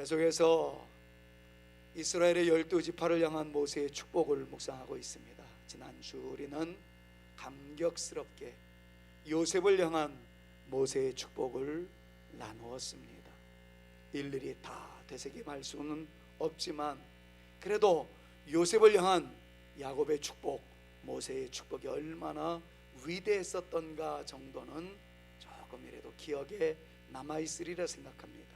계속해서 이스라엘의 12지파를 향한 모세의 축복을 묵상하고 있습니다. 지난주 우리는 감격스럽게 요셉을 향한 모세의 축복을 나누었습니다. 일일이 다 되새김할 수는 없지만 그래도 요셉을 향한 야곱의 축복, 모세의 축복이 얼마나 위대했었던가 정도는 조금이라도 기억에 남아있으리라 생각합니다.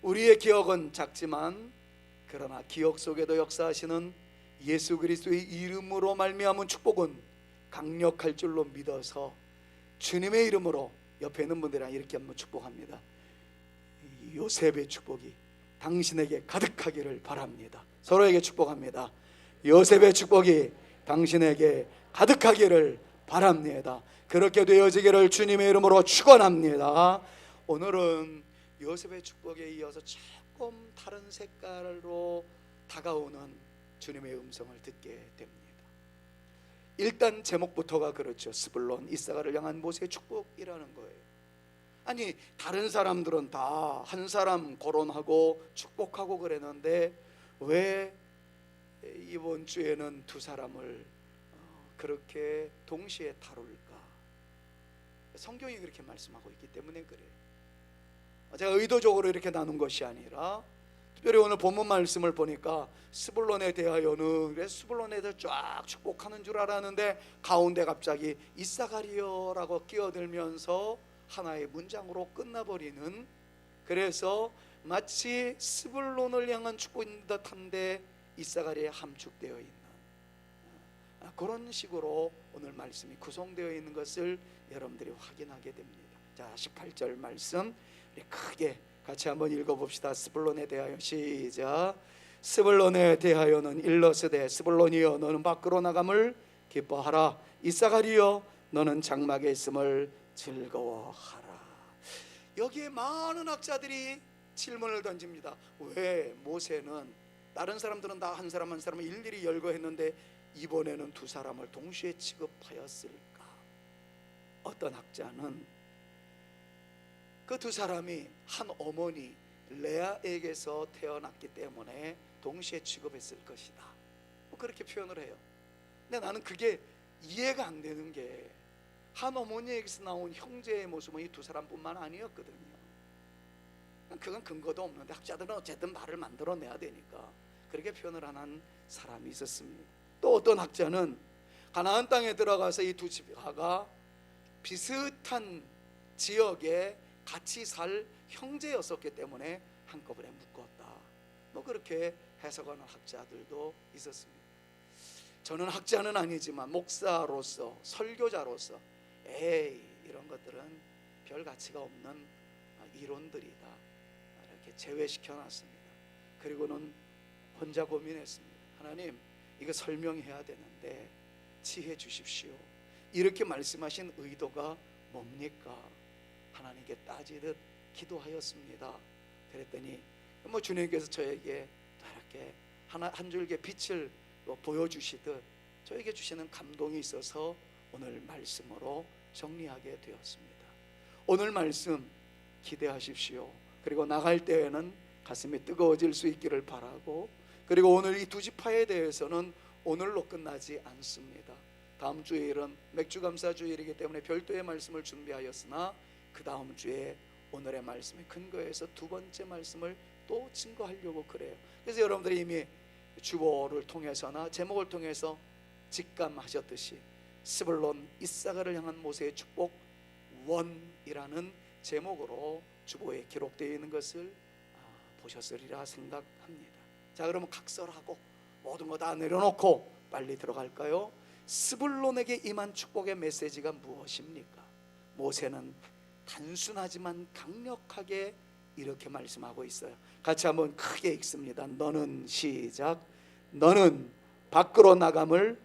우리의 기억은 작지만 그러나 기억 속에도 역사하시는 예수 그리스도의 이름으로 말미암은 축복은 강력할 줄로 믿어서 주님의 이름으로 옆에 있는 분들이랑 이렇게 한번 축복합니다. 요셉의 축복이 당신에게 가득하기를 바랍니다. 서로에게 축복합니다. 요셉의 축복이 당신에게 가득하기를 바랍니다. 그렇게 되어지기를 주님의 이름으로 축원합니다. 오늘은 요셉의 축복에 이어서 조금 다른 색깔로 다가오는 주님의 음성을 듣게 됩니다. 일단 제목부터가 그렇죠. 스불론 이사가를 향한 모세의 축복이라는 거예요. 아니 다른 사람들은 다 한 사람 거론하고 축복하고 그랬는데 왜 이번 주에는 두 사람을 그렇게 동시에 다룰까? 성경이 그렇게 말씀하고 있기 때문에 그래요. 제가 의도적으로 이렇게 나눈 것이 아니라 특별히 오늘 본문 말씀을 보니까 스불론에 대하여는 그래서 스불론에 대해 쫙 축복하는 줄 알았는데 가운데 갑자기 이사가리여라고 끼어들면서 하나의 문장으로 끝나버리는, 그래서 마치 스불론을 향한 축복인 듯한데 이사가리에 함축되어 있는 그런 식으로 오늘 말씀이 구성되어 있는 것을 여러분들이 확인하게 됩니다. 자, 18절 말씀 우리 크게 같이 한번 읽어봅시다. 스불론에 대하여 시작. 스불론에 대하여는 일러스되 스불론이여 너는 밖으로 나감을 기뻐하라. 이사가리여 너는 장막에 있음을 즐거워하라. 여기에 많은 학자들이 질문을 던집니다. 왜 모세는 다른 사람들은 다 한 사람 한 사람을 일일이 열거했는데 이번에는 두 사람을 동시에 취급하였을까? 어떤 학자는 그 두 사람이 한 어머니 레아에게서 태어났기 때문에 동시에 취급했을 것이다, 그렇게 표현을 해요. 근데 나는 그게 이해가 안 되는 게 한 어머니에게서 나온 형제의 모습은 이 두 사람뿐만 아니었거든요. 그건 근거도 없는데 학자들은 어쨌든 말을 만들어내야 되니까 그렇게 표현을 하는 사람이 있었습니다. 또 어떤 학자는 가나안 땅에 들어가서 이 두 지파가 비슷한 지역에 같이 살 형제였었기 때문에 한꺼번에 묶었다, 그렇게 해석하는 학자들도 있었습니다. 저는 학자는 아니지만 목사로서 설교자로서 이런 것들은 별 가치가 없는 이론들이다 이렇게 제외시켜 놨습니다. 그리고는 혼자 고민했습니다. 하나님, 이거 설명해야 되는데 지혜 주십시오. 이렇게 말씀하신 의도가 뭡니까? 하나님께 따지듯 기도하였습니다. 그랬더니 주님께서 저에게 이렇게 한 줄기 빛을 보여주시듯 저에게 주시는 감동이 있어서 오늘 말씀으로 정리하게 되었습니다. 오늘 말씀 기대하십시오. 그리고 나갈 때에는 가슴이 뜨거워질 수 있기를 바라고, 그리고 오늘 이 두 지파에 대해서는 오늘로 끝나지 않습니다. 다음 주일은 맥주감사주일이기 때문에 별도의 말씀을 준비하였으나 그 다음 주에 오늘의 말씀에 근거해서 두 번째 말씀을 또 증거하려고 그래요. 그래서 여러분들이 이미 주보를 통해서나 제목을 통해서 직감하셨듯이 스불론 이사가를 향한 모세의 축복 1이라는 제목으로 주보에 기록되어 있는 것을 보셨으리라 생각합니다. 자, 그러면 각설하고 모든 거 다 내려놓고 빨리 들어갈까요? 스불론에게 임한 축복의 메시지가 무엇입니까? 모세는 단순하지만 강력하게 이렇게 말씀하고 있어요. 같이 한번 크게 읽습니다. 너는 시작. 너는 밖으로 나감을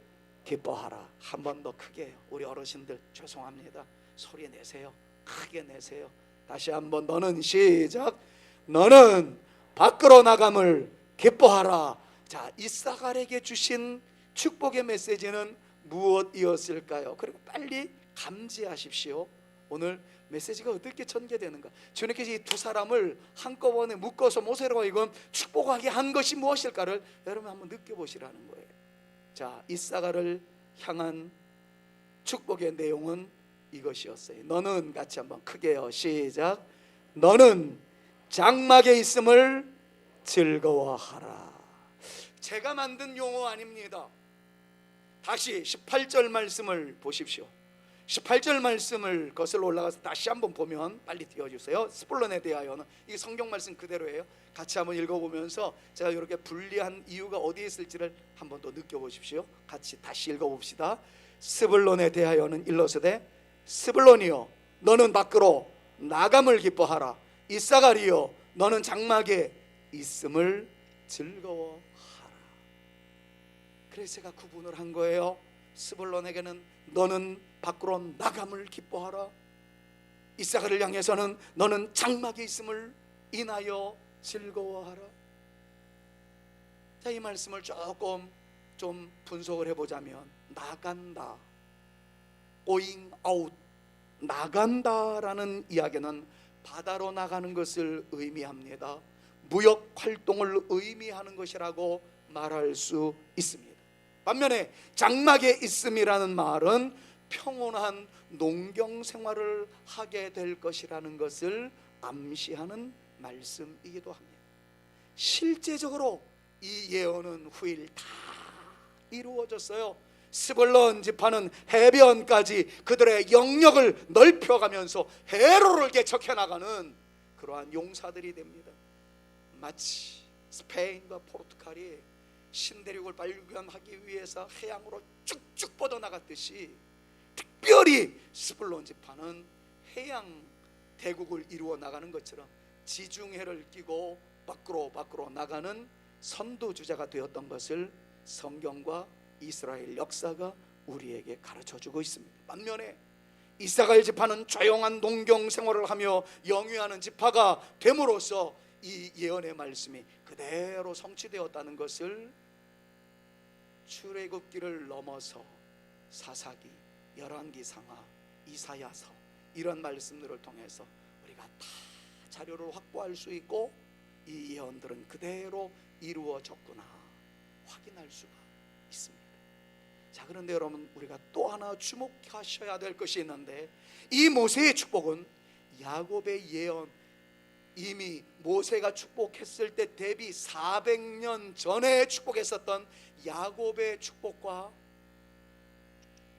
기뻐하라. 한 번 더 크게. 우리 어르신들 죄송합니다. 소리 내세요. 크게 내세요. 다시 한번 너는 시작. 너는 밖으로 나감을 기뻐하라. 자, 이사갈에게 주신 축복의 메시지는 무엇이었을까요? 그리고 빨리 감지하십시오. 오늘 메시지가 어떻게 전개되는가? 주님께서 이 두 사람을 한꺼번에 묶어서 모세로 하여금 축복하게 한 것이 무엇일까를 여러분 한번 느껴보시라는 거예요. 자, 이사가를 향한 축복의 내용은 이것이었어요. 너는, 같이 한번 크게요, 시작. 너는 장막에 있음을 즐거워하라. 제가 만든 용어 아닙니다. 다시 18절 말씀을 보십시오. 18절 말씀을 거슬러 올라가서 다시 한번 보면, 빨리 띄워주세요. 스불론에 대하여는, 이게 성경 말씀 그대로예요. 같이 한번 읽어보면서 제가 이렇게 분리한 이유가 어디에 있을지를 한번 더 느껴보십시오. 같이 다시 읽어봅시다. 스불론에 대하여는 일러서되 스불론이여 너는 밖으로 나감을 기뻐하라. 이사가리여 너는 장막에 있음을 즐거워하라. 그래서 제가 구분을 한 거예요. 스불론에게는 너는 밖으로 나감을 기뻐하라. 이사가를 향해서는 너는 장막에 있음을 인하여 즐거워하라. 자, 이 말씀을 조금 좀 분석을 해보자면, 나간다, going out, 나간다라는 이야기는 바다로 나가는 것을 의미합니다. 무역 활동을 의미하는 것이라고 말할 수 있습니다. 반면에 장막에 있음이라는 말은 평온한 농경 생활을 하게 될 것이라는 것을 암시하는 말씀이기도 합니다. 실제적으로 이 예언은 후일 다 이루어졌어요. 스불론 지파는 해변까지 그들의 영역을 넓혀가면서 해로를 개척해 나가는 그러한 용사들이 됩니다. 마치 스페인과 포르투갈이 신대륙을 발견하기 위해서 해양으로 쭉쭉 뻗어나갔듯이, 특별히 스불론 지파는 해양 대국을 이루어 나가는 것처럼 지중해를 끼고 밖으로 나가는 선도주자가 되었던 것을 성경과 이스라엘 역사가 우리에게 가르쳐주고 있습니다. 반면에 이사가엘 지파는 조용한 농경 생활을 하며 영위하는 지파가 됨으로써 이 예언의 말씀이 그대로 성취되었다는 것을 출애굽기를 넘어서 사사기, 열왕기 상하, 이사야서 이런 말씀들을 통해서 우리가 다 자료를 확보할 수 있고, 이 예언들은 그대로 이루어졌구나 확인할 수가 있습니다. 자, 그런데 여러분, 우리가 또 하나 주목하셔야 될 것이 있는데, 이 모세의 축복은 야곱의 예언, 이미 모세가 축복했을 때 대비 400년 전에 축복했었던 야곱의 축복과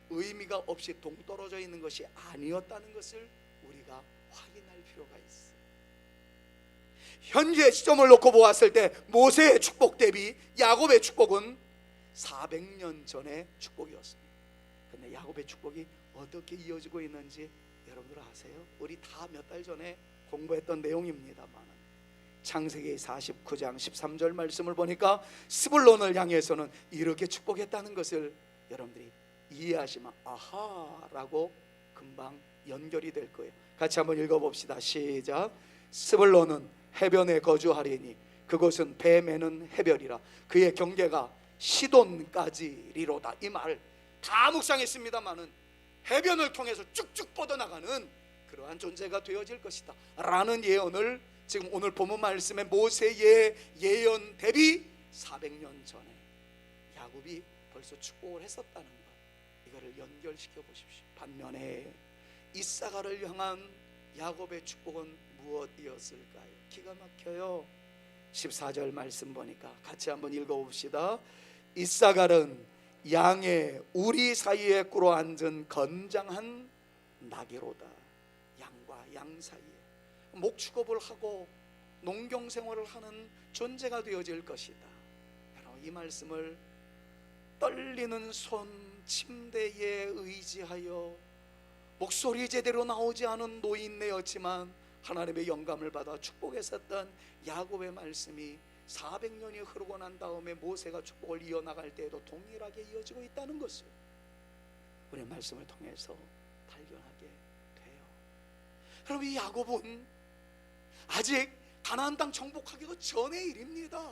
의미가 없이 동떨어져 있는 것이 아니었다는 것을 우리가 확인할 필요가 있어요. 현재 시점을 놓고 보았을 때 모세의 축복 대비 야곱의 축복은 400년 전의 축복이었습니다. 그런데 야곱의 축복이 어떻게 이어지고 있는지 여러분들 아세요? 우리 다 몇 달 전에 공부했던 내용입니다만, 창세기 49장 13절 말씀을 보니까 스불론을 향해서는 이렇게 축복했다는 것을 여러분들이 이해하시면 아하라고 금방 연결이 될 거예요. 같이 한번 읽어봅시다. 시작. 스불론은 해변에 거주하리니 그곳은 배 매는 해변이라 그의 경계가 시돈까지리로다. 이 말 다 묵상했습니다마는 해변을 통해서 쭉쭉 뻗어나가는 그러한 존재가 되어질 것이다 라는 예언을 지금 오늘 본문 말씀에 모세의 예언 대비 400년 전에 야곱이 벌써 축복을 했었다는 것, 이거를 연결시켜 보십시오. 반면에 이사가를 향한 야곱의 축복은 무엇이었을까요? 기가 막혀요. 14절 말씀 보니까 같이 한번 읽어봅시다. 이사갈은 양의 우리 사이에 꿇어 앉은 건장한 나귀로다. 양과 양 사이에 목축업을 하고 농경생활을 하는 존재가 되어질 것이다. 여러분, 이 말씀을 떨리는 손 침대에 의지하여 목소리 제대로 나오지 않은 노인네였지만 하나님의 영감을 받아 축복했었던 야곱의 말씀이 400년이 흐르고 난 다음에 모세가 축복을 이어나갈 때에도 동일하게 이어지고 있다는 것을 우리의 말씀을 통해서 발견하게 돼요. 그럼 이 야곱은 아직 가나안 땅 정복하기도 전의 일입니다.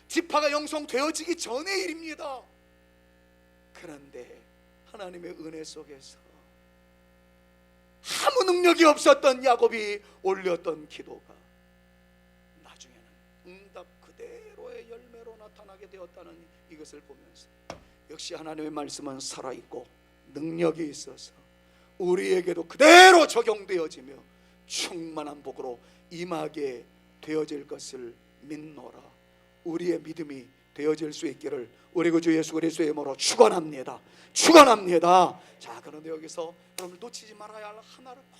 지파가 형성되어지기 전의 일입니다. 그런데 하나님의 은혜 속에서 능력이 없었던 야곱이 올렸던 기도가 나중에는 응답 그대로의 열매로 나타나게 되었다는 이것을 보면서 역시 하나님의 말씀은 살아있고 능력이 있어서 우리에게도 그대로 적용되어지며 충만한 복으로 임하게 되어질 것을 믿노라. 우리의 믿음이 되어질 수 있기를 우리 구주 예수 그리스도의 이름으로 축원합니다. 축원합니다. 자, 그런데 여기서 여러분 놓치지 말아야 할 하나를 꼭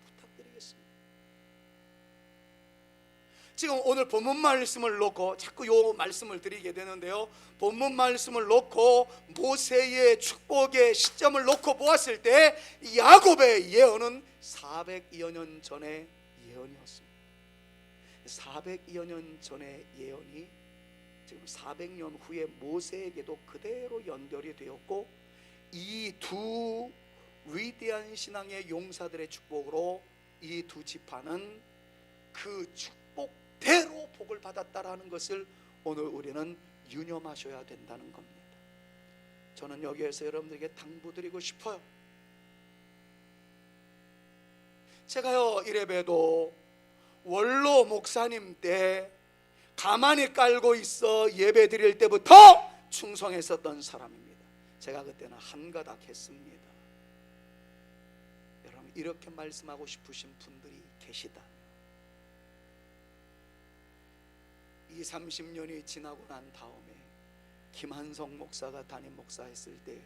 부탁드리겠습니다. 지금 오늘 본문 말씀을 놓고 자꾸 요 말씀을 드리게 되는데요, 본문 말씀을 놓고 모세의 축복의 시점을 놓고 보았을 때 야곱의 예언은 400여 년 전의 예언이었습니다. 400여 년 전의 예언이 지금 400년 후에 모세에게도 그대로 연결이 되었고, 이 두 위대한 신앙의 용사들의 축복으로 이 두 지파는 그 축복대로 복을 받았다라는 것을 오늘 우리는 유념하셔야 된다는 겁니다. 저는 여기에서 여러분들에게 당부드리고 싶어요. 제가요 이래봬도 원로 목사님 때 가만히 깔고 있어 예배 드릴 때부터 충성했었던 사람입니다. 제가 그때는 한가닥 했습니다. 여러분 이렇게 말씀하고 싶으신 분들이 계시다면 20-30년이 지나고 난 다음에 김한성 목사가 담임 목사했을 때에도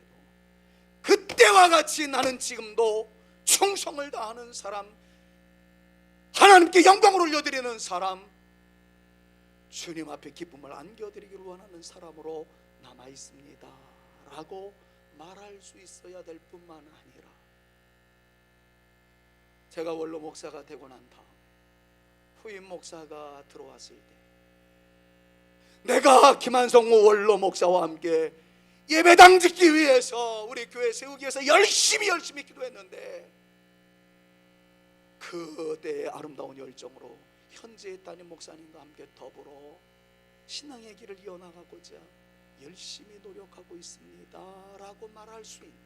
그때와 같이 나는 지금도 충성을 다하는 사람, 하나님께 영광을 올려드리는 사람, 주님 앞에 기쁨을 안겨드리기를 원하는 사람으로 남아있습니다 라고 말할 수 있어야 될 뿐만 아니라, 제가 원로 목사가 되고 난 다음 후임 목사가 들어왔을 때 내가 김한성 원로 목사와 함께 예배당 짓기 위해서 우리 교회 세우기 위해서 열심히 기도했는데, 그때의 아름다운 열정으로 현재의 담임 목사님과 함께 더불어 신앙의 길을 이어나가고자 열심히 노력하고 있습니다 라고 말할 수 있는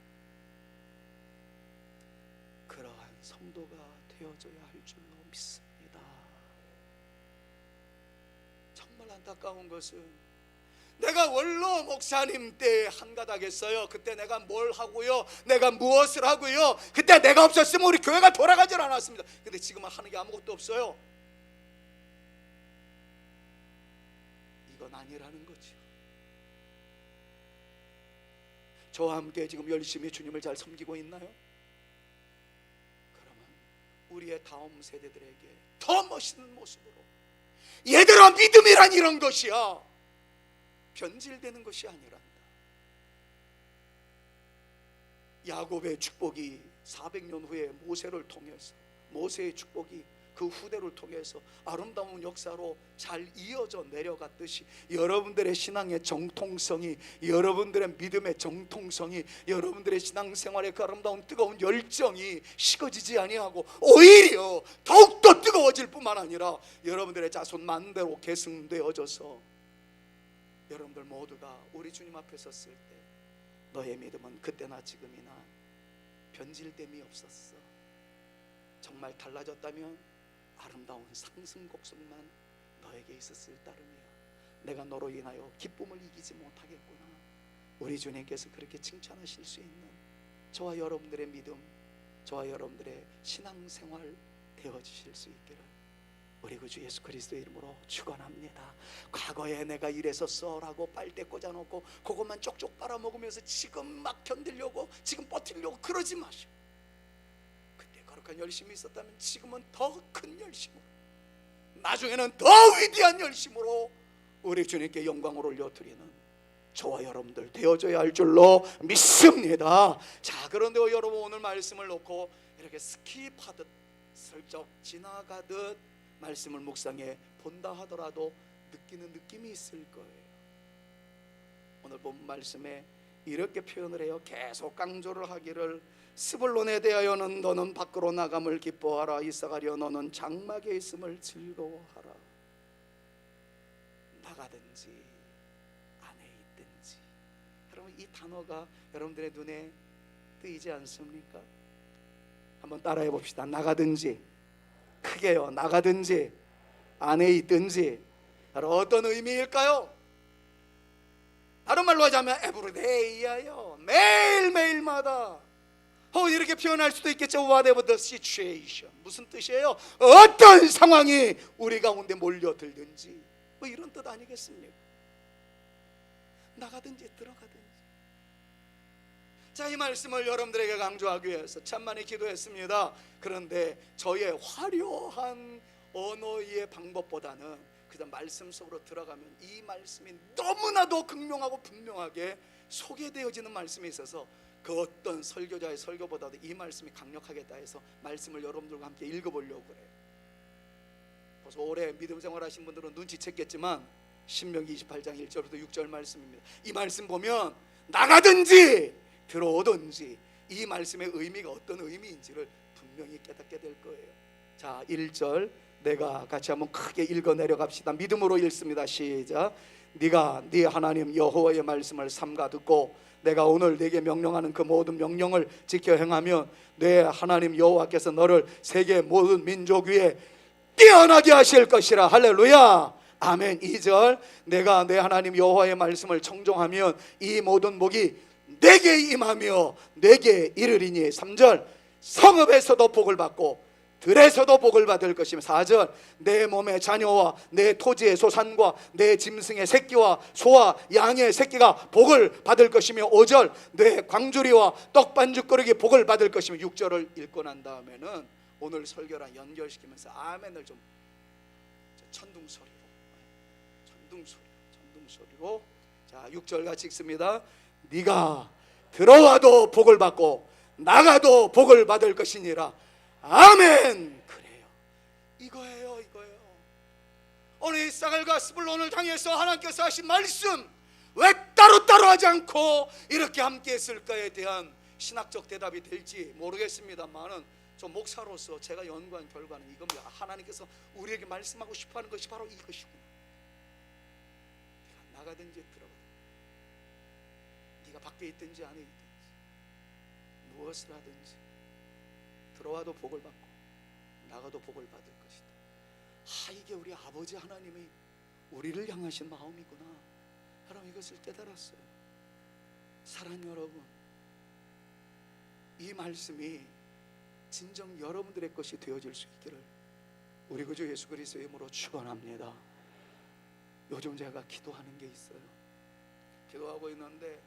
그러한 성도가 되어져야 할 줄로 믿습니다. 정말 안타까운 것은 내가 원로 목사님 때 한가닥 했어요. 그때 내가 뭘 하고요, 내가 무엇을 하고요, 그때 내가 없었으면 우리 교회가 돌아가질 않았습니다. 근데 지금은 하는 게 아무것도 없어요. 이건 아니라는 거죠. 저와 함께 지금 열심히 주님을 잘 섬기고 있나요? 그러면 우리의 다음 세대들에게 더 멋있는 모습으로, 얘들아 믿음이란 이런 것이야, 변질되는 것이 아니란다. 야곱의 축복이 400년 후에 모세를 통해서, 모세의 축복이 그 후대를 통해서 아름다운 역사로 잘 이어져 내려갔듯이 여러분들의 신앙의 정통성이, 여러분들의 믿음의 정통성이, 여러분들의 신앙생활의 그 아름다운 뜨거운 열정이 식어지지 아니하고 오히려 더욱더 뜨거워질 뿐만 아니라 여러분들의 자손 만대로 계승되어져서 여러분들 모두가 우리 주님 앞에 섰을 때 너의 믿음은 그때나 지금이나 변질됨이 없었어. 정말 달라졌다면 아름다운 상승곡성만 너에게 있었을 따름이야. 내가 너로 인하여 기쁨을 이기지 못하겠구나. 우리 주님께서 그렇게 칭찬하실 수 있는 저와 여러분들의 믿음, 저와 여러분들의 신앙생활 되어주실 수 있기를 우리 구주 예수 그리스도의 이름으로 축원합니다. 과거에 내가 이랬었어 라고 빨대 꽂아놓고 그것만 쪽쪽 빨아먹으면서 지금 막 견디려고, 지금 버티려고 그러지 마시고, 그때 거룩한 열심이 있었다면 지금은 더 큰 열심으로, 나중에는 더 위대한 열심으로 우리 주님께 영광을 올려드리는 저와 여러분들 되어져야 할 줄로 믿습니다. 자, 그런데 여러분 오늘 말씀을 놓고 이렇게 스킵하듯 슬쩍 지나가듯 말씀을 묵상해 본다 하더라도 느끼는 느낌이 있을 거예요. 오늘 본 말씀에 이렇게 표현을 해요. 계속 강조를 하기를, 스불론에 대하여는 너는 밖으로 나감을 기뻐하라. 이사가랴 너는 장막에 있음을 즐거워하라. 나가든지 안에 있든지. 여러분 이 단어가 여러분들의 눈에 띄지 않습니까? 한번 따라해 봅시다. 나가든지, 크게요. 나가든지, 안에 있든지. 어떤 의미일까요? 다른 말로 하자면 에브리데이예요. 매일매일마다. 이렇게 표현할 수도 있겠죠. Whatever the situation. 무슨 뜻이에요? 어떤 상황이 우리 가운데 몰려들든지, 뭐 이런 뜻 아니겠습니까? 나가든지 들어가든지. 자, 이 말씀을 여러분들에게 강조하기 위해서 참 많이 기도했습니다. 그런데 저의 화려한 언어의 방법보다는 그냥 말씀 속으로 들어가면 이 말씀이 너무나도 극명하고 분명하게 소개되어지는 말씀이 있어서 그 어떤 설교자의 설교보다도 이 말씀이 강력하겠다 해서 말씀을 여러분들과 함께 읽어보려고 그래요. 벌써 오래 믿음 생활하신 분들은 눈치챘겠지만 신명기 28장 1절부터 6절 말씀입니다. 이 말씀 보면 나가든지 들어오든지 이 말씀의 의미가 어떤 의미인지를 분명히 깨닫게 될 거예요. 자, 1절 내가 같이 한번 크게 읽어 내려갑시다. 믿음으로 읽습니다. 시작. 네가 네 하나님 여호와의 말씀을 삼가 듣고 내가 오늘 네게 명령하는 그 모든 명령을 지켜 행하면 네 하나님 여호와께서 너를 세계 모든 민족 위에 뛰어나게 하실 것이라. 할렐루야. 아멘. 2절 내가 내 하나님 여호와의 말씀을 청종하면 이 모든 복이 내게 임하며 내게 이르리니. 3절 성읍에서도 복을 받고 들에서도 복을 받을 것이며. 4절 내 몸의 자녀와 내 토지의 소산과 내 짐승의 새끼와 소와 양의 새끼가 복을 받을 것이며. 5절 내 광주리와 떡반죽 그릇이 복을 받을 것이며. 6절을 읽고 난 다음에는 오늘 설교랑 연결시키면서 아멘을 좀 천둥소리로 자, 6절 같이 읽습니다. 네가 들어와도 복을 받고 나가도 복을 받을 것이니라. 아멘. 그래요. 이거예요. 오늘 이사갈과 스불론을 향해서 하나님께서 하신 말씀 왜 따로따로 하지 않고 이렇게 함께 했을까에 대한 신학적 대답이 될지 모르겠습니다만은 저 목사로서 제가 연구한 결과는 이겁니다. 하나님께서 우리에게 말씀하고 싶어하는 것이 바로 이것이구나. 네가 나가든지 들어가든지, 네가 밖에 있든지 안에 있든지, 무엇을 하든지 들어와도 복을 받고 나가도 복을 받을 것이다. 이게 우리 아버지 하나님이 우리를 향하신 마음이구나. 여러분 이것을 깨달았어요. 사랑하는 여러분, 이 말씀이 진정 여러분들의 것이 되어질 수 있기를 우리 구주 예수 그리스도의 이름으로 축원합니다. 요즘 제가 기도하는 게 있어요. 기도하고 있는데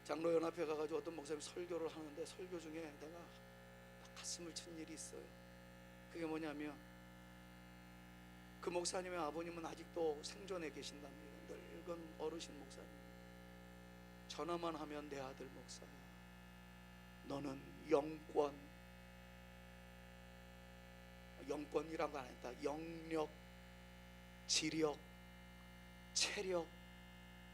장로연합회 가가지고 어떤 목사님 설교를 하는데 설교 중에 내가 가슴을 친 일이 있어요. 그게 뭐냐면 그 목사님의 아버님은 아직도 생존해 계신답니다. 늙은 어르신 목사님. 전화만 하면 내 아들 목사야, 너는 영권이라고 안 했다. 영력, 지력, 체력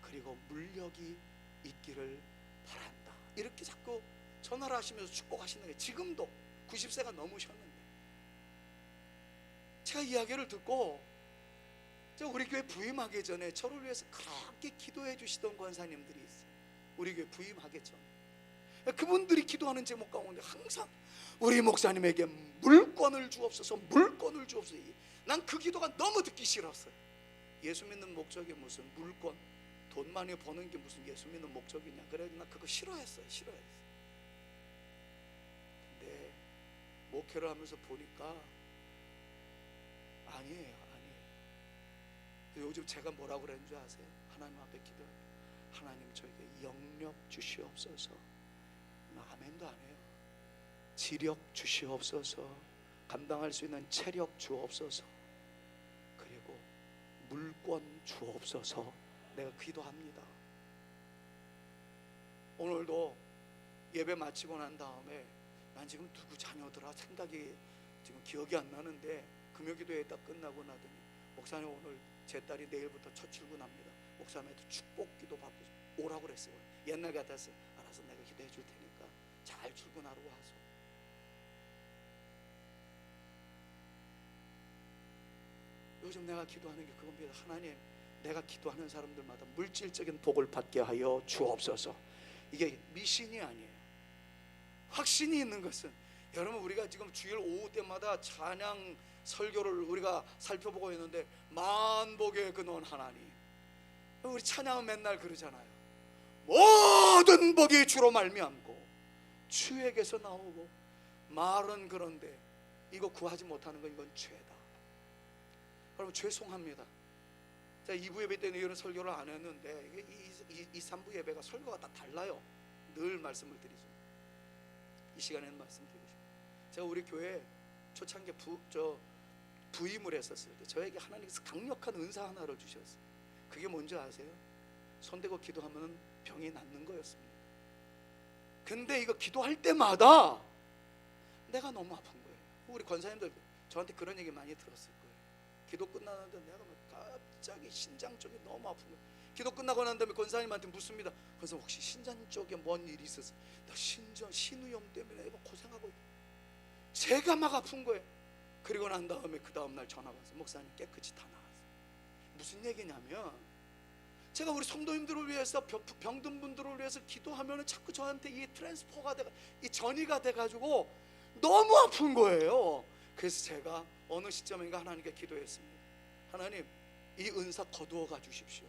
그리고 물력이 있기를 바란다. 이렇게 자꾸 전화를 하시면서 축복하시는 게 지금도 90세가 넘으셨는데 제가 이야기를 듣고 우리 교회 부임하기 전에 저를 위해서 그렇게 기도해 주시던 권사님들이 있어요. 우리 교회 부임하기 전에 그분들이 기도하는 제목 가운데 항상 우리 목사님에게 물권을 주옵소서, 물권을 주옵소서. 난 그 기도가 너무 듣기 싫었어요. 예수 믿는 목적이 무슨 물권, 돈 많이 버는 게 무슨 예수 믿는 목적이냐. 그래서 나 그거 싫어했어요. 근데 목회를 하면서 보니까 아니에요. 요즘 제가 뭐라고 그랬는 줄 아세요? 하나님 앞에 기도해요. 하나님 저에게 영력 주시옵소서. 아멘도 안 해요. 지력 주시옵소서. 감당할 수 있는 체력 주옵소서. 그리고 물권 주옵소서. 내가 기도합니다. 오늘도 예배 마치고 난 다음에 난 지금 누구 자녀더라 생각이 지금 기억이 안 나는데 금요기도회 딱 끝나고 나더니 목사님 오늘 제 딸이 내일부터 첫 출근합니다. 목사님한테 축복기도 받고 오라고 그랬어요. 옛날 같았어요. 알아서 내가 기도해 줄 테니까 잘 출근하러 와서. 요즘 내가 기도하는 게 그겁니다. 하나님, 내가 기도하는 사람들마다 물질적인 복을 받게 하여 주옵소서. 이게 미신이 아니에요. 확신이 있는 것은, 여러분 우리가 지금 주일 오후 때마다 찬양 설교를 우리가 살펴보고 있는데, 만복의 근원 하나님, 우리 찬양은 맨날 그러잖아요. 모든 복이 주로 말미암고 주에게서 나오고, 말은 그런데 이거 구하지 못하는 건 이건 죄다. 여러분 죄송합니다. 자, 2부 예배 때는 이런 설교를 안 했는데, 이 3부 예배가 설교가 다 달라요. 늘 말씀을 드리죠. 이 시간에는 말씀드리고 싶어요. 제가 우리 교회 초창기 부임을 했었을 때 저에게 하나님께서 강력한 은사 하나를 주셨어요. 그게 뭔지 아세요? 손대고 기도하면 병이 낫는 거였습니다. 근데 이거 기도할 때마다 내가 너무 아픈 거예요. 우리 권사님들 저한테 그런 얘기 많이 들었을 거예요. 기도 끝나는데 내가 갑자기 신장 쪽이 너무 아픈 거예요. 기도 끝나고 난 다음에 권사님한테 묻습니다. 그래서 혹시 신장 쪽에 뭔 일이 있었어? 나 신우염 때문에 내가 고생하고 있다. 제가 막 아픈 거예요. 그리고 난 다음에 그 다음날 전화 와서 목사님 깨끗이 다 나았어요. 무슨 얘기냐면, 제가 우리 성도님들을 위해서, 병든 분들을 위해서 기도하면 자꾸 저한테 이 트랜스퍼가 돼가, 이 전이가 돼가지고 너무 아픈 거예요. 그래서 제가 어느 시점인가 하나님께 기도했습니다. 하나님, 이 은사 거두어가 주십시오.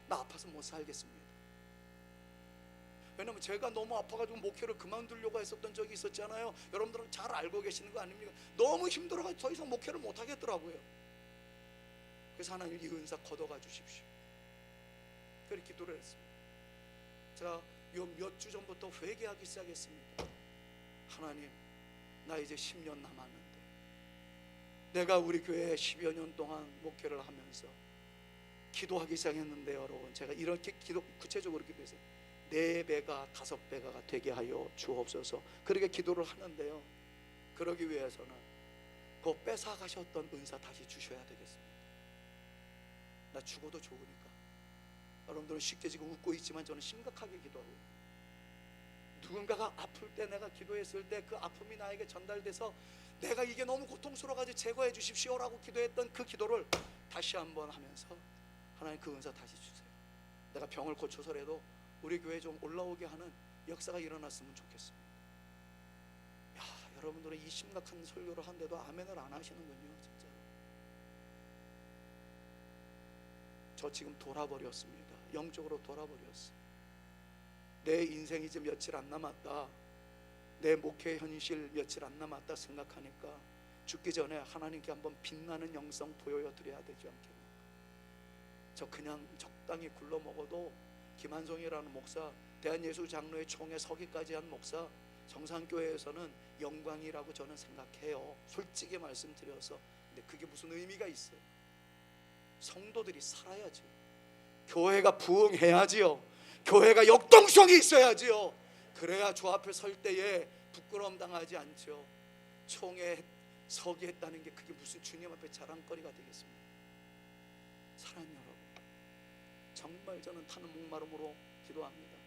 나 아파서 못 살겠습니다. 왜냐면 제가 너무 아파가지고 목회를 그만두려고 했었던 적이 있었잖아요. 여러분들은 잘 알고 계시는 거 아닙니까? 너무 힘들어가지고 더 이상 목회를 못 하겠더라고요. 그래서 하나님, 이 은사 거둬가 주십시오. 그렇게 기도를 했습니다. 제가 요 몇 주 전부터 회개하기 시작했습니다. 하나님, 나 이제 10년 남았는데, 내가 우리 교회에 10여 년 동안 목회를 하면서 기도하기 시작했는데, 여러분 제가 이렇게 구체적으로 기도했어요. 4배가 5배가 되게 하여 주옵소서. 그렇게 기도를 하는데요, 그러기 위해서는 그 뺏어가셨던 은사 다시 주셔야 되겠습니다. 나 죽어도 좋으니까. 여러분들은 쉽게 지금 웃고 있지만 저는 심각하게 기도하고, 누군가가 아플 때 내가 기도했을 때 그 아픔이 나에게 전달돼서 내가 이게 너무 고통스러워가지고 제거해 주십시오라고 기도했던 그 기도를 다시 한번 하면서, 하나님 그 은사 다시 주세요. 내가 병을 고쳐서라도 우리 교회에 좀 올라오게 하는 역사가 일어났으면 좋겠습니다. 야, 여러분들은 이 심각한 설교를 하는데도 아멘을 안 하시는군요. 진짜 저 지금 돌아버렸습니다. 영적으로 돌아버렸어요. 내 인생이 이제 며칠 안 남았다, 내 목회 현실 며칠 안 남았다 생각하니까 죽기 전에 하나님께 한번 빛나는 영성 보여 드려야 되지 않겠나. 저 그냥 적당히 굴러 먹어도 김한송이라는 목사, 대한예수장로회 총회 서기까지 한 목사, 정상교회에서는 영광이라고 저는 생각해요. 솔직히 말씀드려서. 근데 그게 무슨 의미가 있어요? 성도들이 살아야죠. 교회가 부흥해야지요. 교회가 역동성이 있어야지요. 그래야 주 앞에 설 때에 부끄러움 당하지 않죠. 총회 서기했다는 게 그게 무슨 주님 앞에 자랑거리가 되겠습니까? 사랑하는 여러분, 정말 저는 타는 목마름으로 기도합니다.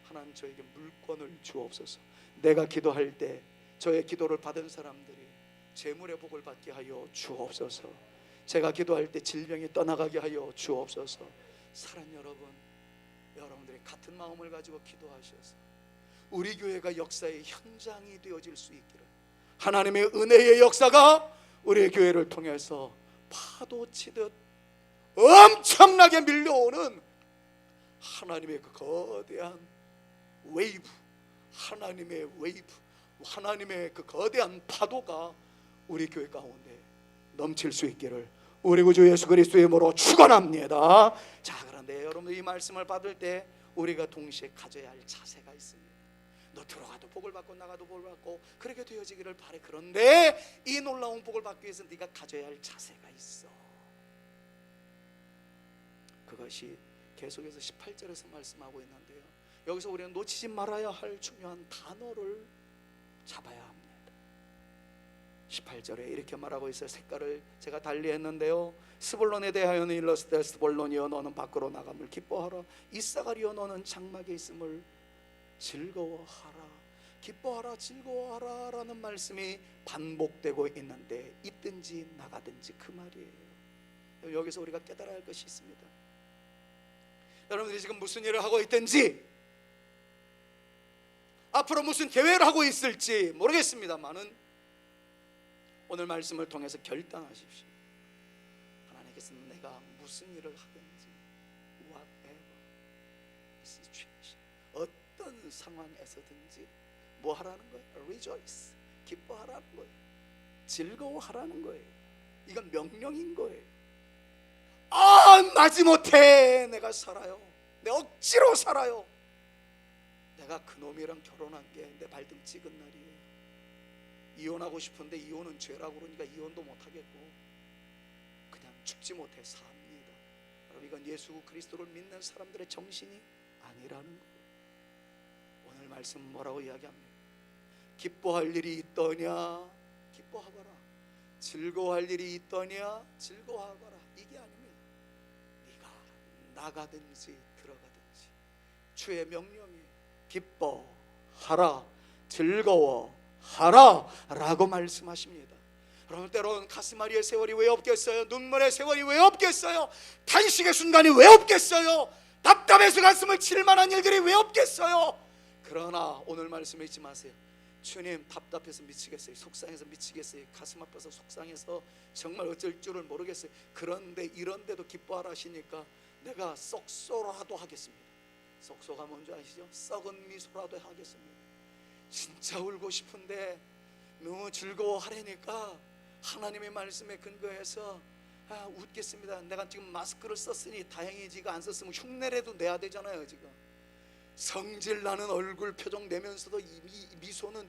하나님, 저에게 물권을 주옵소서. 내가 기도할 때 저의 기도를 받은 사람들이 재물의 복을 받게 하여 주옵소서. 제가 기도할 때 질병이 떠나가게 하여 주옵소서. 사랑하는 여러분, 여러분들이 같은 마음을 가지고 기도하셔서 우리 교회가 역사의 현장이 되어질 수 있기를, 하나님의 은혜의 역사가 우리 교회를 통해서 파도 치듯 엄청나게 밀려오는 하나님의 그 거대한 웨이브, 하나님의 웨이브, 하나님의 그 거대한 파도가 우리 교회 가운데 넘칠 수 있기를 우리 구주 예수 그리스도의 이름으로 축원합니다. 자, 그런데 여러분, 이 말씀을 받을 때 우리가 동시에 가져야 할 자세가 있습니다. 너 들어가도 복을 받고 나가도 복을 받고 그렇게 되어지기를 바래. 그런데 이 놀라운 복을 받기 위해서 네가 가져야 할 자세가 있어. 그것이 계속해서 18절에서 말씀하고 있는데요, 여기서 우리는 놓치지 말아야 할 중요한 단어를 잡아야 합니다. 18절에 이렇게 말하고 있어요. 색깔을 제가 달리 했는데요, 스불론에 대하여는 일렀을 스불론이여 너는 밖으로 나감을 기뻐하라. 이사가리여 너는 장막에 있음을 즐거워하라. 기뻐하라, 즐거워하라 라는 말씀이 반복되고 있는데, 있든지 나가든지 그 말이에요. 여기서 우리가 깨달아야 할 것이 있습니다. 여러분들이 지금 무슨 일을 하고 있든지 앞으로 무슨 계획을 하고 있을지 모르겠습니다만은 오늘 말씀을 통해서 결단하십시오. 하나님께서 내가 무슨 일을 하든지 whatever situation, 어떤 상황에서든지 뭐 하라는 거예요? Rejoice, 기뻐하라는 거예요. 즐거워하라는 거예요. 이건 명령인 거예요. 마지못해 내가 살아요. 내 억지로 살아요. 내가 그놈이랑 결혼한 게 내 발등 찍은 날이에요. 이혼하고 싶은데 이혼은 죄라고 그러니까 이혼도 못하겠고 그냥 죽지 못해 삽니다. 여러분, 이건 예수 그리스도를 믿는 사람들의 정신이 아니라는 거예요. 오늘 말씀 뭐라고 이야기합니까? 기뻐할 일이 있더냐 기뻐하거라, 즐거워할 일이 있더냐 즐거워하거라. 이게 아닙니다. 네가 나가든지 들어가든지 주의 명령이 기뻐하라, 즐거워하라 라고 말씀하십니다. 여러분, 때로는 가스마리의 세월이 왜 없겠어요? 눈물의 세월이 왜 없겠어요? 탄식의 순간이 왜 없겠어요? 답답해서 가슴을 칠 만한 일들이 왜 없겠어요? 그러나 오늘 말씀에 잊지 마세요. 주님, 답답해서 미치겠어요. 속상해서 미치겠어요. 가슴 아파서 속상해서 정말 어쩔 줄을 모르겠어요. 그런데 이런데도 기뻐하라 하시니까 내가 썩소라도 하겠습니다. 썩소가 뭔지 아시죠? 썩은 미소라도 하겠습니다. 진짜 울고 싶은데 너무 즐거워하려니까 하나님의 말씀에 근거해서 웃겠습니다. 내가 지금 마스크를 썼으니 다행이지, 이거 안 썼으면 흉내라도 내야 되잖아요. 지금 성질나는 얼굴 표정 내면서도 입술은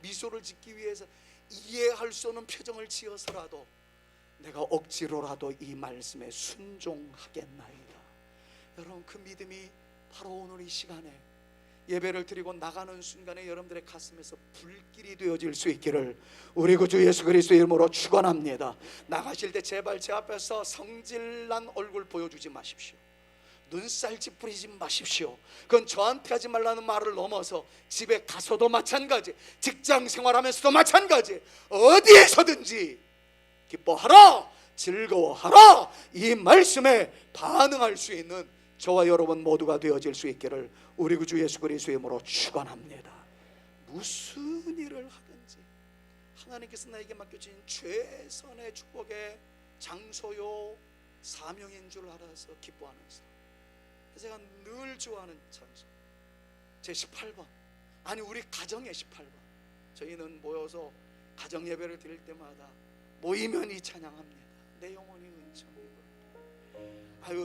미소를 짓기 위해서 이해할 수 없는 표정을 지어서라도 내가 억지로라도 이 말씀에 순종하겠나이다. 여러분, 그 믿음이 바로 오늘 이 시간에 예배를 드리고 나가는 순간에 여러분들의 가슴에서 불길이 되어질 수 있기를 우리 구주 예수 그리스도의 이름으로 축원합니다. 나가실 때 제발 제 앞에서 성질난 얼굴 보여주지 마십시오. 눈살 찌푸리지 마십시오. 그건 저한테 하지 말라는 말을 넘어서 집에 가서도 마찬가지, 직장 생활하면서도 마찬가지, 어디에서든지 기뻐하라, 즐거워하라, 이 말씀에 반응할 수 있는 저와 여러분 모두가 되어질 수 있기를 우리 구주 예수 그리스도의 이름으로 축원합니다. 무슨 일을 하든지 하나님께서 나에게 맡겨진 최선의 축복의 장소요 사명인 줄 알아서 기뻐하는 사람, 제가 늘 좋아하는 찬송 제 18번, 아니 우리 가정의 18번. 저희는 모여서 가정 예배를 드릴 때마다 모이면 이 찬양합니다. 내 영혼이 은총이고.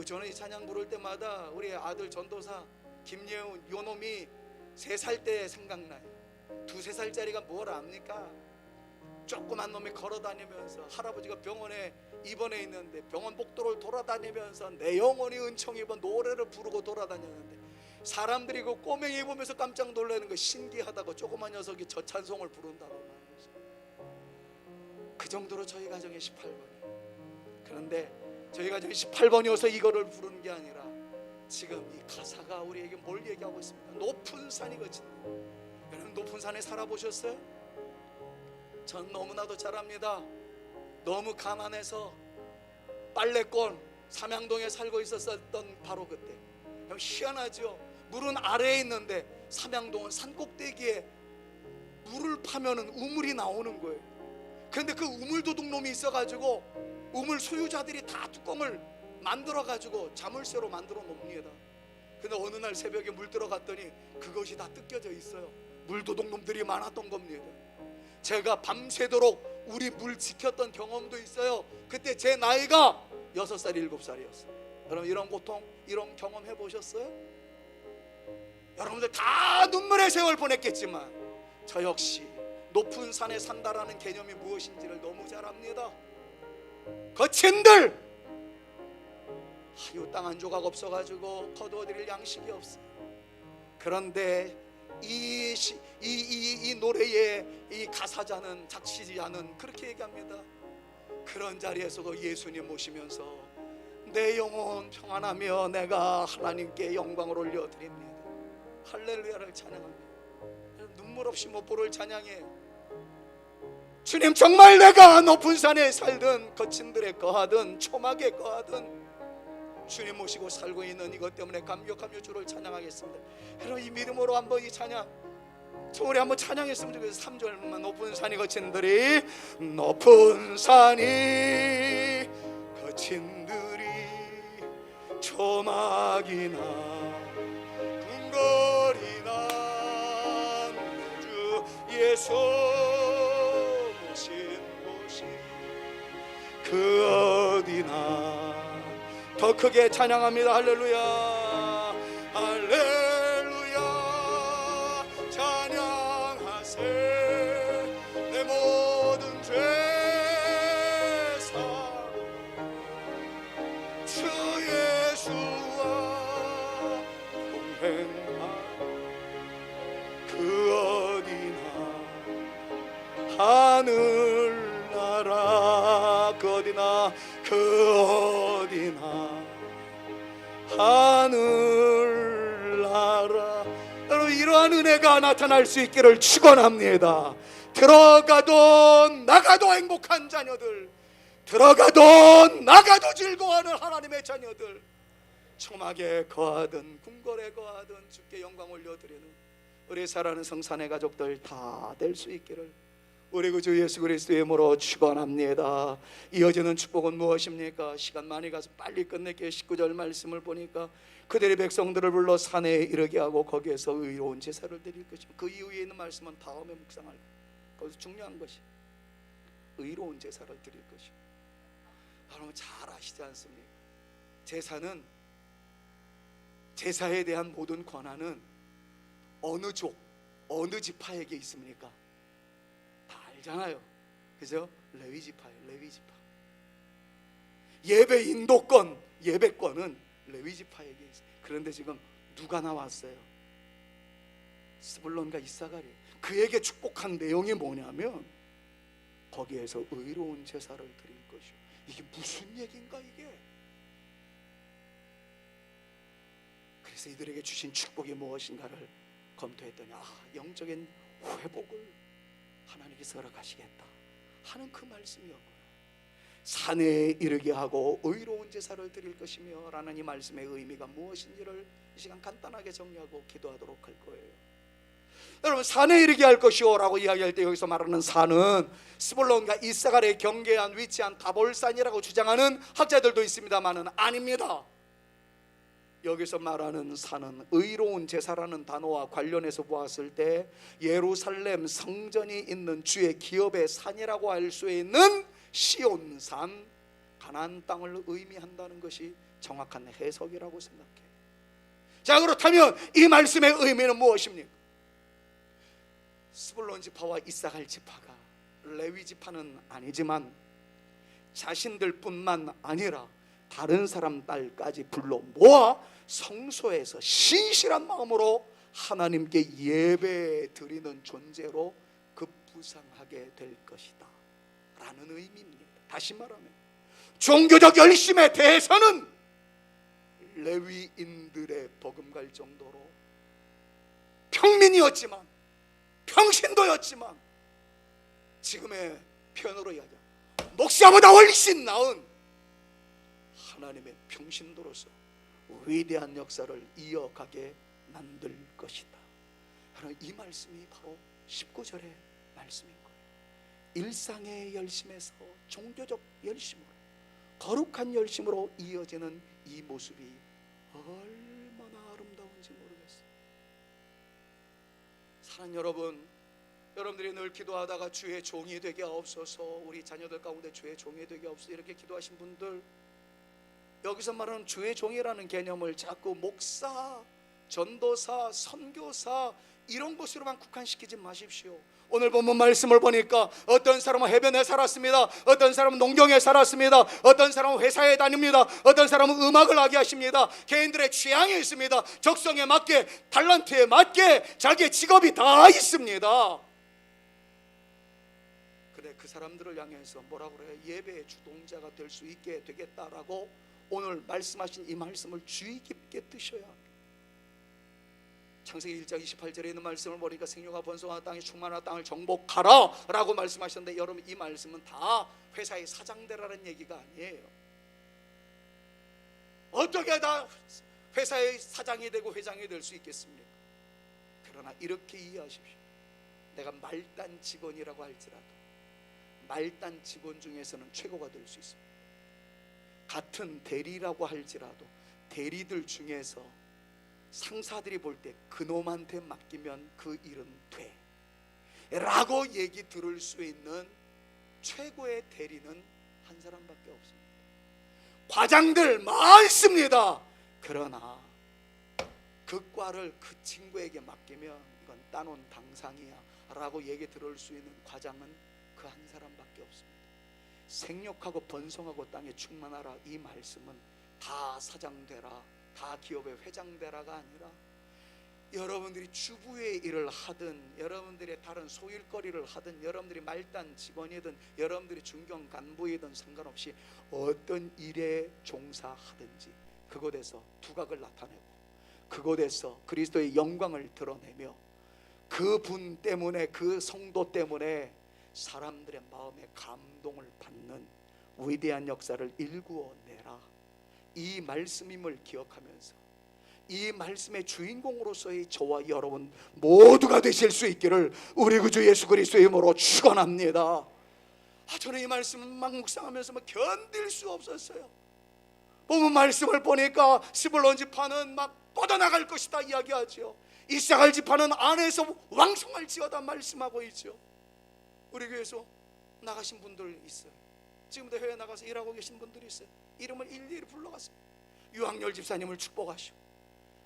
저는 이 찬양 부를 때마다 우리 아들 전도사 김예훈 요놈이 3살 때 생각나요. 2-3살짜리가 뭘 압니까? 조그만 놈이 걸어다니면서 할아버지가 병원에 입원해 있는데 병원 복도를 돌아다니면서 내 영혼이 은총 입어 노래를 부르고 돌아다녔는데 사람들이 그 꼬맹이 보면서 깜짝 놀라는 거 신기하다고, 조그만 녀석이 저 찬송을 부른다고 말이죠. 그 정도로 저희 가정이 18번이에요. 그런데 저희 가정이 18번이어서 이거를 부르는 게 아니라 지금 이 가사가 우리에게 뭘 얘기하고 있습니까? 높은 산이 거친다. 여러분, 높은 산에 살아보셨어요? 전 너무나도 잘 압니다. 너무 가난해서 빨래권 삼양동에 살고 있었던 바로 그때. 희한하죠. 물은 아래에 있는데 삼양동은 산꼭대기에 물을 파면은 우물이 나오는 거예요. 그런데 그 우물도둑놈이 있어가지고 우물 소유자들이 다 뚜껑을 만들어가지고 자물쇠로 만들어 놓습니다. 근데 어느 날 새벽에 물 들어갔더니 그것이 다 뜯겨져 있어요. 물도둑놈들이 많았던 겁니다. 제가 밤새도록 우리 물 지켰던 경험도 있어요. 그때 제 나이가 6살, 7살이었어요. 여러분, 이런 고통, 이런 경험 해보셨어요? 여러분들 다 눈물의 세월 보냈겠지만 저 역시 높은 산에 산다라는 개념이 무엇인지를 너무 잘 압니다. 거친들 땅 한 조각 없어가지고 거두어드릴 양식이 없어요. 그런데 이 노래의 이 가사자는, 작시자는 그렇게 얘기합니다. 그런 자리에서도 예수님 모시면서 내 영혼 평안하며 내가 하나님께 영광을 올려드립니다. 할렐루야를 찬양합니다. 눈물 없이 못 부를 찬양이에요. 주님, 정말 내가 높은 산에 살든 거친 들에 거하든 초막에 거하든 주님 모시고 살고 있는 이것 때문에 감격하며 주를 찬양하겠습니다. 여러분 이 믿음으로 한번 이 찬양 우리 한번 찬양했으면 좋겠어요. 3절만 높은 산이 거친들이 높은 산이 거친들이 조막이나 궁궐이 난 주 예수 모신 곳이 그 어디나 더 크게 찬양합니다. 할렐루야 할렐루야 찬양하세 내 모든 죄사 주 예수와 동행한 그 어디나 하늘나라 그 어디나 그 어디나 하늘나라. 여러분 이러한 은혜가 나타날 수 있기를 축원합니다. 들어가도 나가도 행복한 자녀들, 들어가도 나가도 즐거워하는 하나님의 자녀들, 초막에 거하든 궁궐에 거하든 주께 영광 올려드리는 우리 사랑하는 성산의 가족들 다 될 수 있기를 우리 구주 예수 그리스도의 이름으로 축원합니다. 이어지는 축복은 무엇입니까? 시간 많이 가서 빨리 끝낼게요. 19절 말씀을 보니까 그들의 백성들을 불러 산에 이르게 하고 거기에서 의로운 제사를 드릴 것이며, 그 이후에 있는 말씀은 다음에 묵상할 거예요. 거기서 중요한 것이 의로운 제사를 드릴 것이며, 여러분 잘 아시지 않습니까? 제사는, 제사에 대한 모든 권한은 어느 족, 어느 지파에게 있습니까? 다 알잖아요. 그죠? 레위 지파예요. 레위 지파. 예배 인도권, 예배권은 레위 지파에게 있어요. 그런데 지금 누가 나왔어요? 스불론과 이사가리. 그에게 축복한 내용이 뭐냐면 거기에서 의로운 제사를 드릴 것이요. 이게 무슨 얘기인가 이게? 그래서 이들에게 주신 축복이 무엇인가를 검토했더니 영적인 회복을 하나님께서 허락하시겠다 하는 그 말씀이었고요. 산에 이르게 하고 의로운 제사를 드릴 것이며 라는 이 말씀의 의미가 무엇인지를 이 시간 간단하게 정리하고 기도하도록 할 거예요. 여러분 산에 이르게 할 것이요 라고 이야기할 때 여기서 말하는 산은 스불론과 이사갈에 경계한 위치한 다볼산이라고 주장하는 학자들도 있습니다만은 아닙니다. 여기서 말하는 산은 의로운 제사라는 단어와 관련해서 보았을 때 예루살렘 성전이 있는 주의 기업의 산이라고 할 수 있는 시온산, 가나안 땅을 의미한다는 것이 정확한 해석이라고 생각해요. 자, 그렇다면 이 말씀의 의미는 무엇입니까? 스불론 지파와 이사갈 지파가 레위 지파는 아니지만 자신들뿐만 아니라 다른 사람 딸까지 불러 모아 성소에서 신실한 마음으로 하나님께 예배 드리는 존재로 급부상하게 될 것이다 라는 의미입니다. 다시 말하면 종교적 열심에 대해서는 레위인들의 버금갈 정도로 평민이었지만, 평신도였지만, 지금의 표현으로 이야기하면 목사보다 훨씬 나은 하나님의 평신도로서 위대한 역사를 이어가게 만들 것이다. 이 말씀이 바로 19절의 말씀인 거예요. 일상의 열심에서 종교적 열심으로, 거룩한 열심으로 이어지는 이 모습이 얼마나 아름다운지 모르겠어요. 사랑하는 여러분, 여러분들이 늘 기도하다가 주의 종이 되게 없어서, 우리 자녀들 가운데 주의 종이 되게 없어서 이렇게 기도하신 분들, 여기서 말하는 주의 종이라는 개념을 자꾸 목사, 전도사, 선교사 이런 것으로만 국한시키지 마십시오. 오늘 본문 말씀을 보니까 어떤 사람은 해변에 살았습니다. 어떤 사람은 농경에 살았습니다. 어떤 사람은 회사에 다닙니다. 어떤 사람은 음악을 하게 하십니다. 개인들의 취향이 있습니다. 적성에 맞게, 탤런트에 맞게 자기의 직업이 다 있습니다. 근데 그 사람들을 향해서 뭐라고 그래요? 예배의 주동자가 될 수 있게 되겠다라고 오늘 말씀하신 이 말씀을 주의 깊게 뜨셔야 합니다. 창세기 1장 28절에 있는 말씀을 보니까 생육하 번성하는 땅에 충만한 땅을 정복하라 라고 말씀하셨는데, 여러분 이 말씀은 다 회사의 사장되라는 얘기가 아니에요. 어떻게 다 회사의 사장이 되고 회장이 될 수 있겠습니까? 그러나 이렇게 이해하십시오. 내가 말단 직원이라고 할지라도 말단 직원 중에서는 최고가 될 수 있습니다. 같은 대리라고 할지라도 대리들 중에서 상사들이 볼 때 그놈한테 맡기면 그 일은 돼 라고 얘기 들을 수 있는 최고의 대리는 한 사람밖에 없습니다. 과장들 많습니다. 그러나 그 과를 그 친구에게 맡기면 이건 따놓은 당상이야 라고 얘기 들을 수 있는 과장은 그 한 사람밖에 없습니다. 생육하고 번성하고 땅에 충만하라, 이 말씀은 다 사장 되라, 다 기업의 회장 되라가 아니라 여러분들이 주부의 일을 하든 여러분들의 다른 소일거리를 하든 여러분들이 말단 직원이든 여러분들이 중견 간부이든 상관없이 어떤 일에 종사하든지 그곳에서 두각을 나타내고 그곳에서 그리스도의 영광을 드러내며 그분 때문에 그 성도 때문에 사람들의 마음에 감동을 받는 위대한 역사를 일구어내라, 이 말씀임을 기억하면서 이 말씀의 주인공으로서의 저와 여러분 모두가 되실 수 있기를 우리 구주 예수 그리스도의 이름으로 축원합니다. 저는 이 말씀을 막 묵상하면서 견딜 수 없었어요. 본문 말씀을 보니까 스불론 지파는 막 뻗어나갈 것이다 이야기하죠. 이사갈 지파는 안에서 왕성할지어다 말씀하고 있죠. 우리 교회에서 나가신 분들 있어요. 지금도 해외 나가서 일하고 계신 분들이 있어요. 이름을 일일이 불러갔습니다. 유학열 집사님을 축복하시고,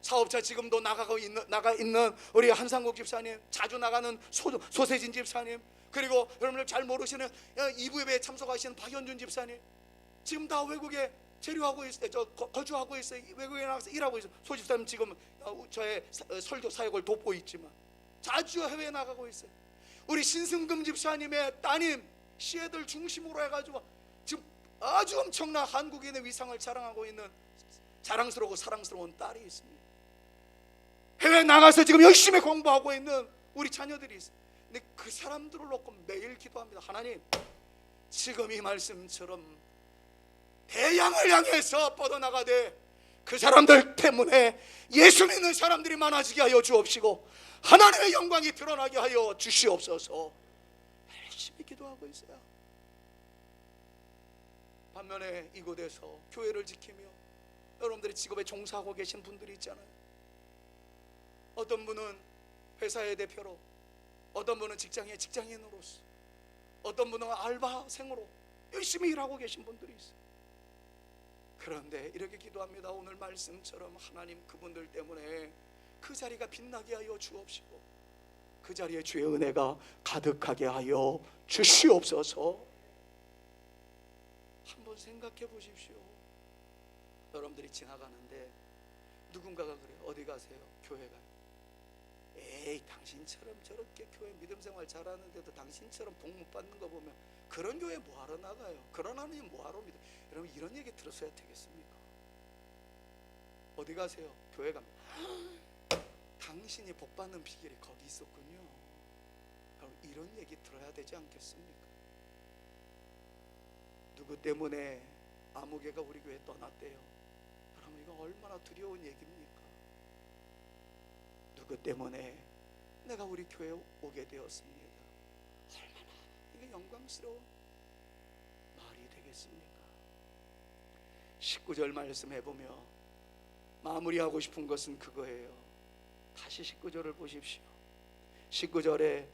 사업자 지금도 나가 있는 우리 한상국 집사님, 자주 나가는 소세진 집사님, 그리고 여러분들 잘 모르시는 이부예배에 참석하시는 박현준 집사님, 지금 다 외국에 체류하고 있어요. 거주하고 있어요. 외국에 나가서 일하고 있어요. 소 집사님 지금 저의 설교 사역을 돕고 있지만 자주 해외에 나가고 있어요. 우리 신승금 집사님의 따님 시애들 중심으로 해가지고 지금 아주 엄청난 한국인의 위상을 자랑하고 있는 자랑스러우고 사랑스러운 딸이 있습니다. 해외 나가서 지금 열심히 공부하고 있는 우리 자녀들이 있어요. 근데 그 사람들을 놓고 매일 기도합니다. 하나님, 지금 이 말씀처럼 대양을 향해서 뻗어나가되 그 사람들 때문에 예수 믿는 사람들이 많아지게 하여 주옵시고 하나님의 영광이 드러나게 하여 주시옵소서. 열심히 기도하고 있어요. 반면에 이곳에서 교회를 지키며 여러분들이 직업에 종사하고 계신 분들이 있잖아요. 어떤 분은 회사의 대표로, 어떤 분은 직장의 직장인으로서, 어떤 분은 알바생으로 열심히 일하고 계신 분들이 있어요. 그런데 이렇게 기도합니다. 오늘 말씀처럼 하나님, 그분들 때문에 그 자리가 빛나게 하여 주옵시고 그 자리에 주의 은혜가 가득하게 하여 주시옵소서. 한번 생각해 보십시오. 여러분들이 지나가는데 누군가가 그래요. 어디 가세요? 교회 가요. 에이, 당신처럼 저렇게 교회 믿음 생활 잘하는데도 당신처럼 복 못 받는 거 보면 그런 교회 뭐하러 나가요? 그런 하나님 뭐하러 믿어? 여러분, 이런 얘기 들었어야 되겠습니까? 어디 가세요? 교회 갑니다. 당신이 복 받는 비결이 거기 있었군요. 여러분, 이런 얘기 들어야 되지 않겠습니까? 누구 때문에 아무개가 우리 교회 떠났대요. 여러분, 이거 얼마나 두려운 얘기입니까? 누구 때문에 내가 우리 교회에 오게 되었습니다. 얼마나 이게 영광스러운 말이 되겠습니까? 19절 말씀 해보며 마무리하고 싶은 것은 그거예요. 다시 19절을 보십시오. 19절에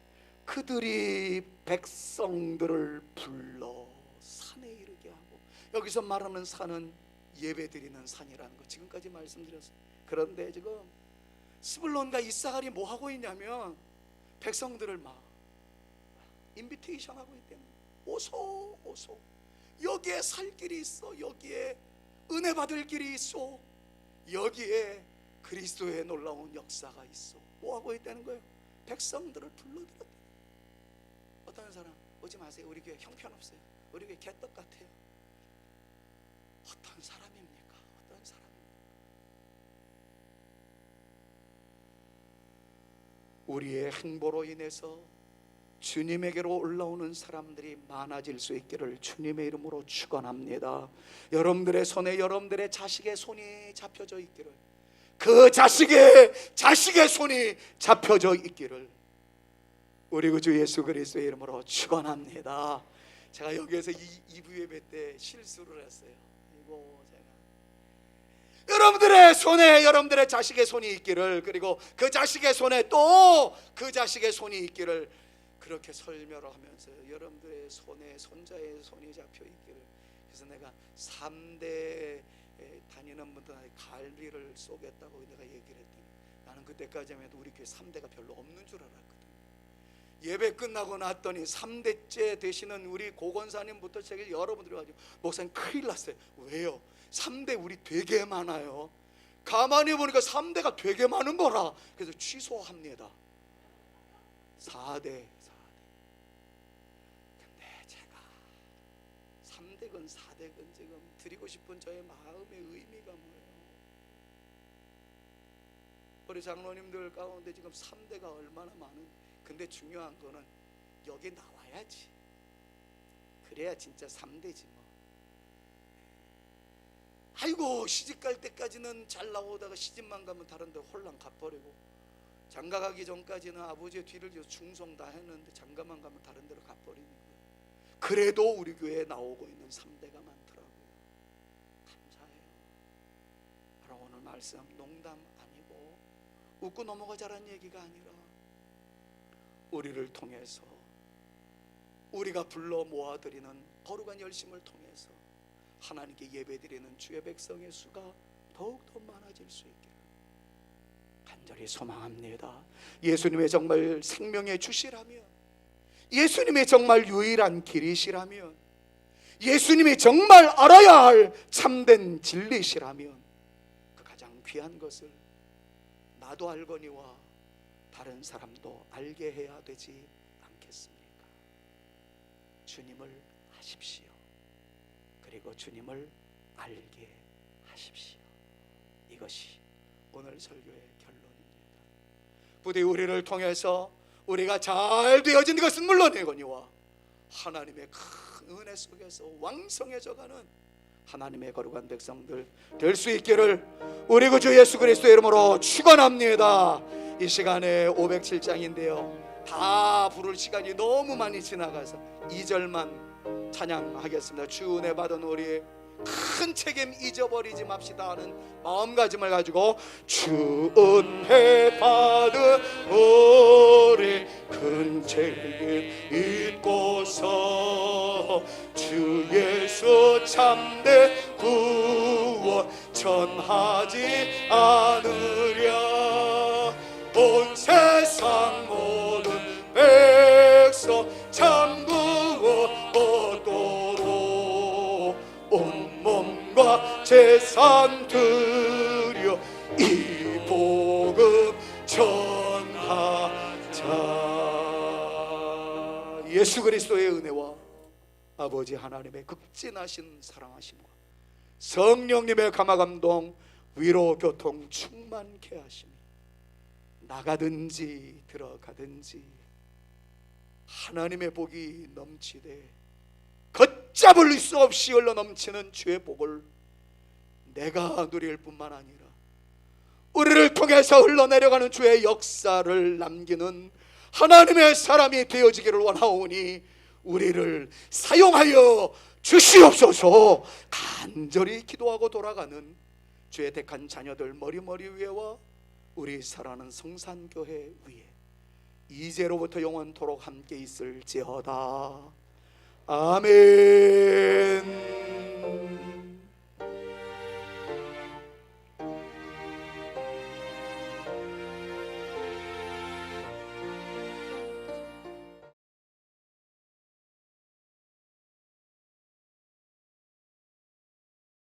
그들이 백성들을 불러 산에 이르게 하고, 여기서 말하는 산은 예배드리는 산이라는 거 지금까지 말씀드렸어요. 그런데 지금 스불론과 이사갈이 뭐 하고 있냐면 백성들을 막 인비테이션 하고 있대요. 오소 오소, 여기에 살 길이 있어, 여기에 은혜 받을 길이 있어, 여기에 그리스도의 놀라운 역사가 있어. 뭐 하고 있다는 거예요? 백성들을 불러들었다. 어떤 사람, 오지 마세요, 우리 교회 형편없어요, 우리 교회 개떡 같아요. 어떤 사람입니까? 어떤 사람입니까? 우리의 행보로 인해서 주님에게로 올라오는 사람들이 많아질 수 있기를 주님의 이름으로 축원합니다. 여러분들의 손에 여러분들의 자식의 손이 잡혀져 있기를, 그 자식의 손이 잡혀져 있기를 우리 구주 예수 그리스도의 이름으로 축원합니다. 제가 여기에서 2부 예배 때 실수를 했어요. 여러분들의 손에 여러분들의 자식의 손이 있기를, 그리고 그 자식의 손에 또 그 자식의 손이 있기를 그렇게 설명을 하면서 여러분들의 손에 손자의 손이 잡혀 있기를. 그래서 내가 3대 다니는 분들한테 갈비를 쏘겠다고 내가 얘기를 했더니, 나는 그때까지만 해도 우리 교회 3대가 별로 없는 줄 알았거든. 예배 끝나고 났더니 3대째 되시는 우리 고건사님부터 제가 여러분들이 가지고, 목사님 큰일 났어요. 왜요? 3대 우리 되게 많아요. 가만히 보니까 3대가 되게 많은 거라. 그래서 취소합니다. 4대. 근데 제가 3대건 4대건 지금 드리고 싶은 저의 마음의 의미가 뭐예요? 우리 장로님들 가운데 지금 3대가 얼마나 많은, 근데 중요한 거는 여기 나와야지. 그래야 진짜 3대지 뭐. 아이고, 시집갈 때까지는 잘 나오다가 시집만 가면 다른 데 홀랑 가버리고, 장가 가기 전까지는 아버지의 뒤를 이어서 충성 다 했는데 장가만 가면 다른 데로 가버리는 거예요. 그래도 우리 교회에 나오고 있는 3대가 많더라고요. 감사해요. 바로 오늘 말씀 농담 아니고 웃고 넘어가자라는 얘기가 아니라, 우리를 통해서 우리가 불러 모아드리는 거룩한 열심을 통해서 하나님께 예배드리는 주의 백성의 수가 더욱더 많아질 수 있기를 간절히 소망합니다. 예수님의 정말 생명의 주시라면, 예수님의 정말 유일한 길이시라면, 예수님이 정말 알아야 할 참된 진리시라면, 그 가장 귀한 것을 나도 알거니와 다른 사람도 알게 해야 되지 않겠습니까? 주님을 아십시오. 그리고 주님을 알게 하십시오. 이것이 오늘 설교의 결론입니다. 부디 우리를 통해서 우리가 잘 되어진 것은 물론이거니와 하나님의 큰 은혜 속에서 왕성해져가는 하나님의 거룩한 백성들 될 수 있기를 우리 구주 예수 그리스도의 이름으로 축원합니다. 이 시간에 507장인데요 다 부를 시간이 너무 많이 지나가서 2절만 찬양하겠습니다. 주 은혜 받은 우리 큰 책임 잊어버리지 맙시다 하는 마음가짐을 가지고, 주 은혜 받은 우리 큰 책임 잊고서 주 예수 참된 구원 전하지 않으랴. 온 세상 모든 백성 참 구원 얻도록 온 몸과 재산 드려 이 복음 전하자. 예수 그리스도의 은혜와 아버지 하나님의 극진하신 사랑하심과 성령님의 감화감동 위로 교통 충만케 하심이 나가든지 들어가든지 하나님의 복이 넘치되 걷잡을 수 없이 흘러 넘치는 주의 복을 내가 누릴 뿐만 아니라 우리를 통해서 흘러내려가는 주의 역사를 남기는 하나님의 사람이 되어지기를 원하오니 우리를 사용하여 주시옵소서. 간절히 기도하고 돌아가는 주의 택한 자녀들 머리머리 위에와 우리 사랑하는 성산교회 위에 이제로부터 영원토록 함께 있을지어다. 아멘.